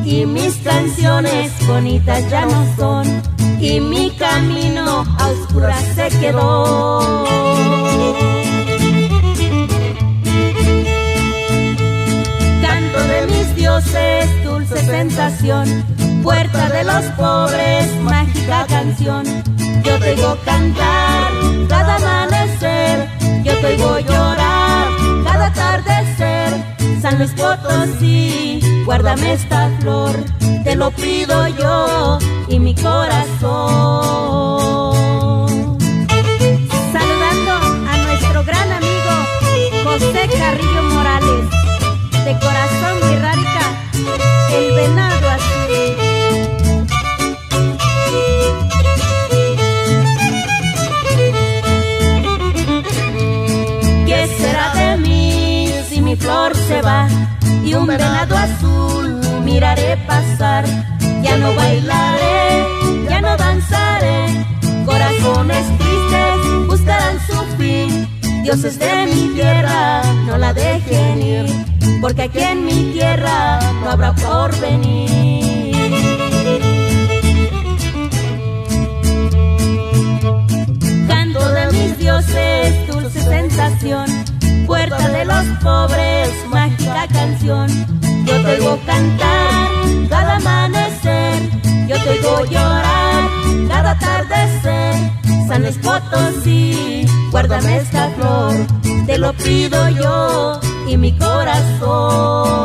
y mis canciones bonitas ya no son, y mi camino a oscuras se quedó. Canto de mis dioses, dulce sensación, puerta de los pobres, mágica canción. Yo te oigo cantar cada amanecer, yo te oigo llorar cada atardecer. San Luis Potosí, guárdame esta flor, te lo pido yo y mi corazón. Saludando a nuestro gran amigo José Carrillo Morales, de Corazón Guirrárica, el venado azul. ¿Qué será de mí si mi flor se va y un venado azul miraré pasar? Ya no bailaré, ya no danzaré, corazones tristes buscarán su fin. Dioses de mi tierra, no la dejen ir, porque aquí en mi tierra no habrá porvenir. Canto de mis dioses, dulce sensación, puerta de los pobres, mágica canción. Yo te oigo cantar cada amanecer, yo te oigo llorar cada atardecer. San Luis Potosí, guárdame esta flor, te lo pido yo y mi corazón.